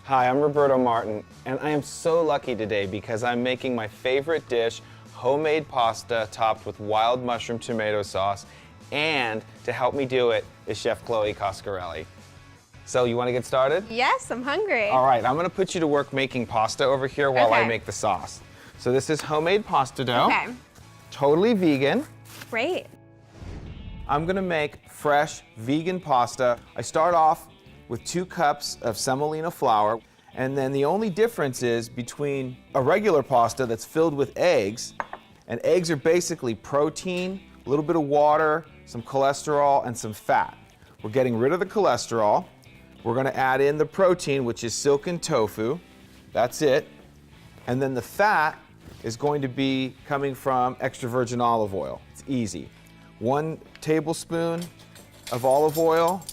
Hi, I'm Roberto Martin, and I am so lucky today because I'm making my favorite dish, homemade pasta topped with wild mushroom tomato sauce, and to help me do it is Chef Chloe Coscarelli. So you want to get started? Yes, I'm hungry. All right, I'm going to put you to work making pasta over here while I make the sauce. So this is homemade pasta dough. Okay. Totally vegan. Great. I'm going to make fresh vegan pasta. I start off with 2 cups of semolina flour, and then the only difference is between a regular pasta that's filled with eggs, and eggs are basically protein, a little bit of water, some cholesterol, and some fat. We're getting rid of the cholesterol. We're going to add in the protein, which is silken tofu. That's it. And then the fat is going to be coming from extra virgin olive oil. It's easy. 1 tablespoon of olive oil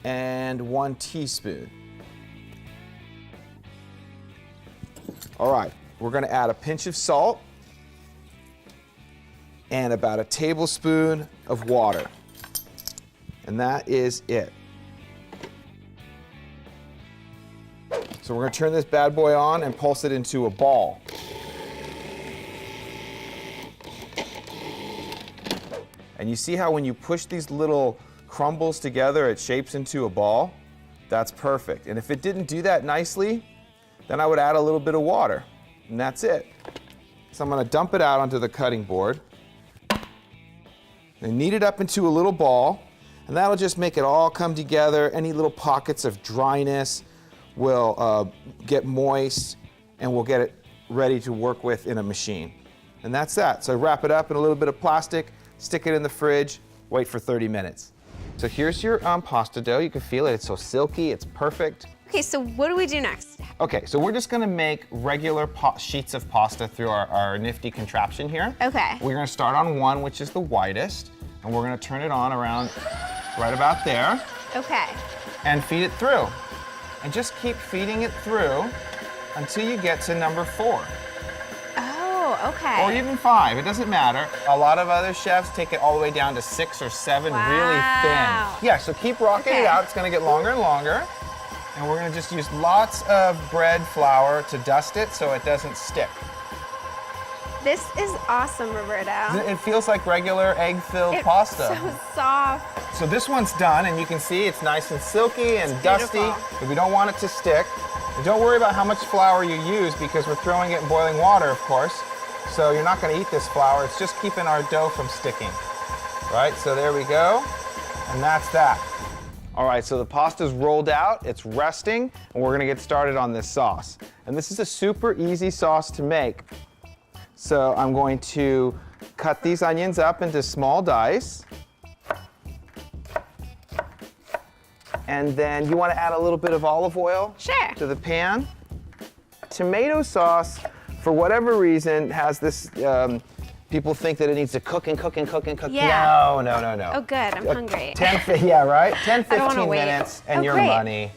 and 1 teaspoon. All right, we're going to add a pinch of salt and about a tablespoon of water. And that is it. So we're going to turn this bad boy on and pulse it into a ball. And you see how when you push these little crumbles together, it shapes into a ball? That's perfect. And if it didn't do that nicely, then I would add a little bit of water, and that's it. So I'm going to dump it out onto the cutting board and knead it up into a little ball, and that'll just make it all come together. Any little pockets of dryness will get moist, and we'll get it ready to work with in a machine. And that's that. So wrap it up in a little bit of plastic, stick it in the fridge, wait for 30 minutes. So here's your pasta dough. You can feel it. It's so silky. It's perfect. Okay, so what do we do next? Okay, so we're just going to make regular sheets of pasta through our nifty contraption here. Okay. We're going to start on 1, which is the widest, and we're going to turn it on around right about there. Okay. And feed it through. And just keep feeding it through until you get to number 4. Oh, okay. Or even 5, it doesn't matter. A lot of other chefs take it all the way down to 6 or 7, really thin. Yeah, so keep rocking it out. It's going to get longer and longer. And we're going to just use lots of bread flour to dust it so it doesn't stick. This is awesome, Roberto. It feels like regular egg-filled pasta. It's so soft. So this one's done, and you can see it's nice and silky and dusty, but we don't want it to stick. And don't worry about how much flour you use because we're throwing it in boiling water, of course. So you're not going to eat this flour. It's just keeping our dough from sticking. Right, so there we go. And that's that. All right, so the pasta's rolled out, it's resting, and we're gonna get started on this sauce. And this is a super easy sauce to make. So I'm going to cut these onions up into small dice. And then you wanna add a little bit of olive oil to the pan. Tomato sauce, for whatever reason, has this, people think that it needs to cook and cook and cook and cook. Yeah. No. Oh, good. I'm hungry. 10 15 minutes and your money.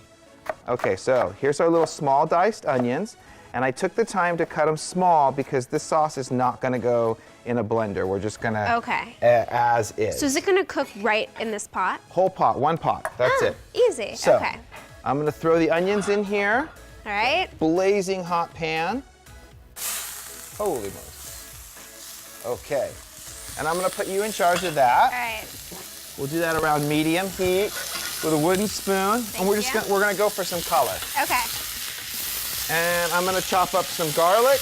Okay, so here's our little small diced onions. And I took the time to cut them small because this sauce is not going to go in a blender. We're just going to, as is. So is it going to cook right in this pot? Whole pot, 1 pot. That's it. Easy. So, okay. I'm going to throw the onions in here. All right. Blazing hot pan. Holy moly. Okay, and I'm gonna put you in charge of that. All right. We'll do that around medium heat with a wooden spoon, and we're gonna go for some color. Okay. And I'm gonna chop up some garlic.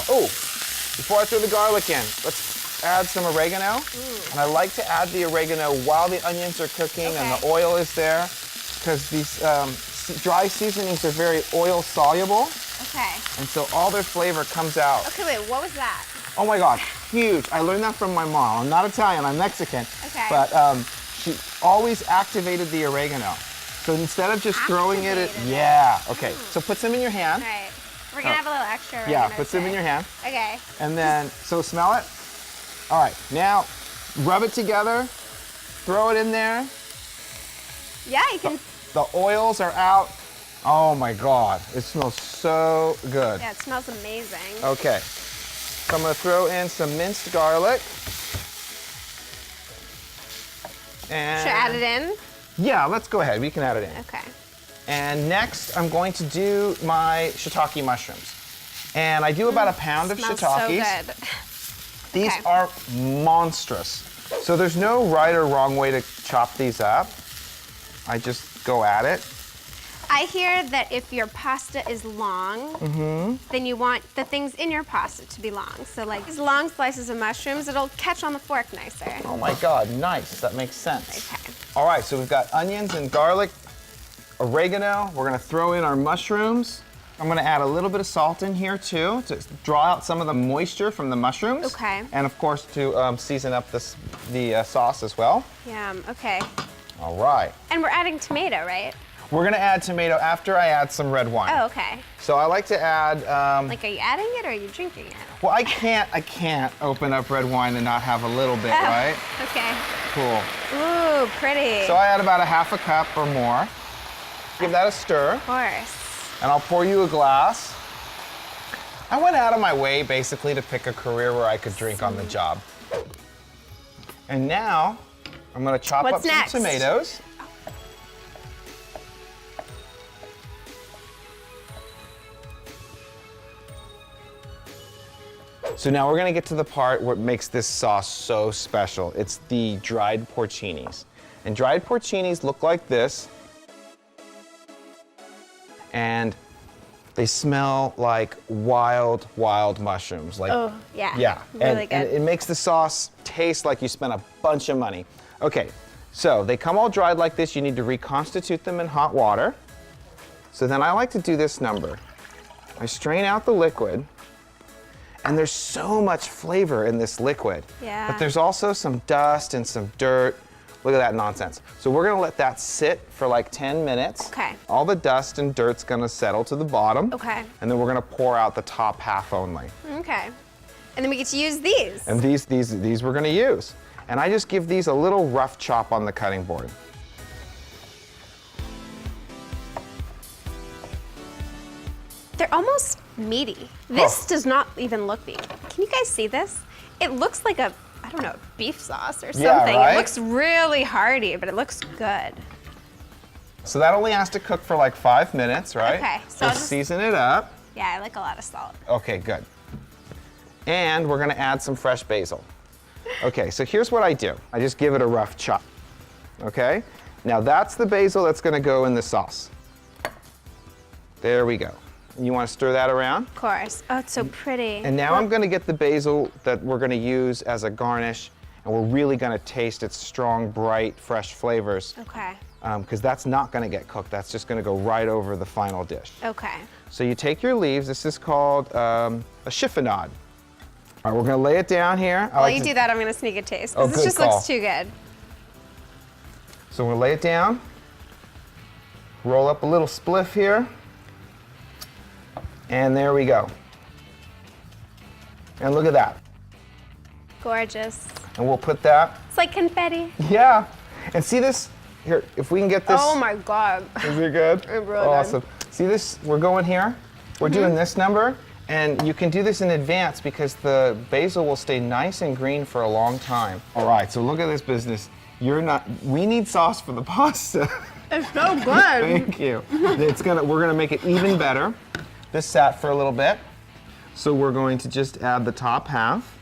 Oh, before I throw the garlic in, let's add some oregano. And I like to add the oregano while the onions are cooking and the oil is there, because these dry seasonings are very oil soluble. Okay. And so all their flavor comes out. Okay, wait, what was that? Oh my God, huge. I learned that from my mom. I'm not Italian, I'm Mexican. Okay. But she always activated the oregano. So instead of just throwing it, okay. So put some in your hand. All right. We're gonna have a little extra oregano. Yeah, put some in your hand. Okay. And then, so smell it. All right, now rub it together, throw it in there. Yeah, you can. The oils are out. Oh my God, it smells so good. Yeah, it smells amazing. Okay, so I'm gonna throw in some minced garlic. And should I add it in? Yeah, let's go ahead, we can add it in. Okay. And next, I'm going to do my shiitake mushrooms. And I do about a pound of Smells shiitakes. so good. These Okay. are monstrous. So there's no right or wrong way to chop these up. I just go at it. I hear that if your pasta is long, then you want the things in your pasta to be long. So like these long slices of mushrooms, it'll catch on the fork nicer. Oh my God, nice, that makes sense. Okay. All right, so we've got onions and garlic, oregano. We're gonna throw in our mushrooms. I'm gonna add a little bit of salt in here too to draw out some of the moisture from the mushrooms. Okay. And of course to season up the sauce as well. Yum, okay. All right. And we're adding tomato, right? We're gonna add tomato after I add some red wine. Oh, okay. So I like to add, Like, are you adding it or are you drinking it? well, I can't open up red wine and not have a little bit, right? Okay. Cool. Ooh, pretty. So I add about a half a cup or more. Give that a stir, Of course. and I'll pour you a glass. I went out of my way, basically, to pick a career where I could drink on the job. And now, I'm gonna chop What's up next? some tomatoes. So now we're gonna get to the part what makes this sauce so special. It's the dried porcinis. And dried porcinis look like this. And they smell like wild, wild mushrooms. Like, Oh, yeah. yeah. Really And good. it makes the sauce taste like you spent a bunch of money. Okay, so they come all dried like this. You need to reconstitute them in hot water. So then I like to do this number. I strain out the liquid. And there's so much flavor in this liquid. Yeah. But there's also some dust and some dirt. Look at that nonsense. So we're gonna let that sit for like 10 minutes. Okay. All the dust and dirt's gonna settle to the bottom. Okay. And then we're gonna pour out the top half only. Okay. And then we get to use these. And these we're gonna use. And I just give these a little rough chop on the cutting board. They're almost meaty. This does not even look meaty. Can you guys see this? It looks like a, I don't know, beef sauce or something. Yeah, right? It looks really hearty, but it looks good. So that only has to cook for like 5 minutes, right? Okay, so I'll Just just- season it up. Yeah, I like a lot of salt. Okay, good. And we're gonna add some fresh basil. Okay, so here's what I do. I just give it a rough chop, okay? Now that's the basil that's gonna go in the sauce. There we go. You wanna stir that around? Of course. Oh, it's so pretty. And now I'm gonna get the basil that we're gonna use as a garnish, and we're really gonna taste its strong, bright, fresh flavors. Okay. Because that's not gonna get cooked. That's just gonna go right over the final dish. Okay. So you take your leaves. This is called a chiffonade. All right, we're gonna lay it down here. While you do that, I'm gonna sneak a taste, Oh, because this good just call. looks too good. So we'll lay it down. Roll up a little spliff here. And there we go. And look at that. Gorgeous. And we'll put that, It's like confetti. yeah. And see this, here, if we can get this. Oh my God. Is it good? It's really good. Awesome. See this, we're going here. We're doing this number. And you can do this in advance because the basil will stay nice and green for a long time. All right, so look at this business. We need sauce for the pasta. It's so good. Thank you. We're gonna make it even better. This sat for a little bit. So we're going to just add the top half,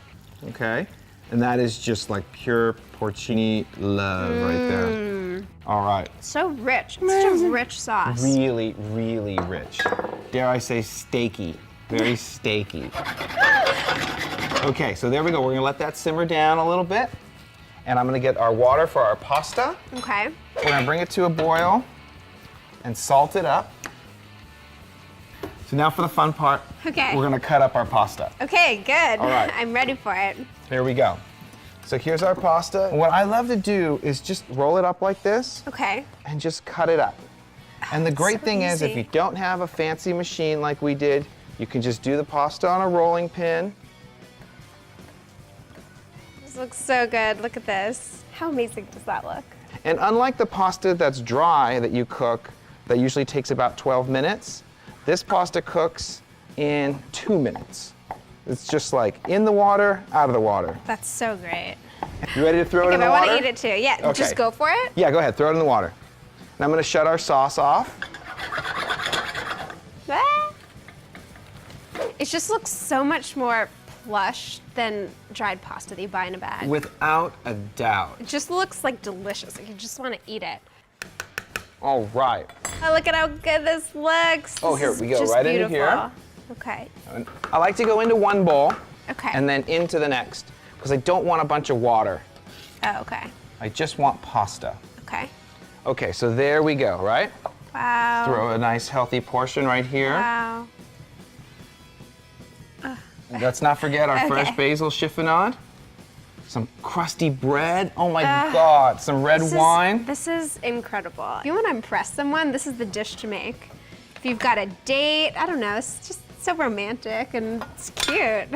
okay? And that is just like pure porcini love right there. All right. So rich. It's such a rich sauce. Really, really rich. Dare I say steaky. Very steaky. Okay, so there we go. We're gonna let that simmer down a little bit. And I'm gonna get our water for our pasta. Okay. We're gonna bring it to a boil and salt it up. So now for the fun part. Okay. We're gonna cut up our pasta. Okay, good. All right. I'm ready for it. Here we go. So here's our pasta. And what I love to do is just roll it up like this Okay. and just cut it up. And the great so thing is, if easy. you don't have a fancy machine like we did, you can just do the pasta on a rolling pin. This looks so good. Look at this. How amazing does that look? And unlike the pasta that's dry that you cook, that usually takes about 12 minutes, this pasta cooks in 2 minutes. It's just like in the water, out of the water. That's so great. You ready to throw it Okay, in but the I water? want to eat it too. Yeah, Okay. just go for it. Yeah, go ahead, throw it in the water. And I'm gonna shut our sauce off. It just looks so much more plush than dried pasta that you buy in a bag. Without a doubt. It just looks like delicious. Like you just want to eat it. All right. Oh, look at how good this looks. Oh, This here, is we go just right into beautiful. here. Okay. And I like to go into one bowl Okay. and then into the next because I don't want a bunch of water. Oh, okay. I just want pasta. Okay. Okay, so there we go, right? Wow. Throw a nice healthy portion right here. Wow. Let's not forget our fresh basil chiffonade. Some crusty bread. Oh my God, some red wine. This is incredible. If you want to impress someone, this is the dish to make. If you've got a date, I don't know, it's just so romantic and it's cute.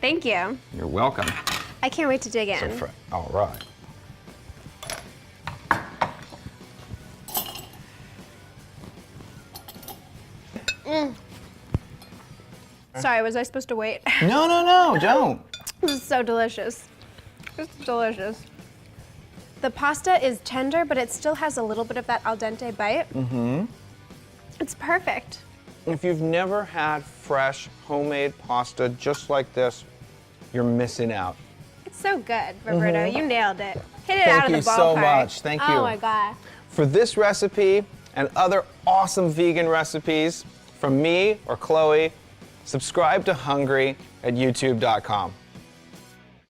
Thank you. You're welcome. I can't wait to dig in. All right. Sorry, was I supposed to wait? No, don't. This is so delicious. It's delicious. The pasta is tender, but it still has a little bit of that al dente bite. Mm-hmm. It's perfect. If you've never had fresh homemade pasta just like this, you're missing out. It's so good, Roberto. You nailed it. Hit it out of the ballpark. Thank you so much. Thank you. Oh my God. For this recipe and other awesome vegan recipes from me or Chloe, subscribe to Hungry at youtube.com.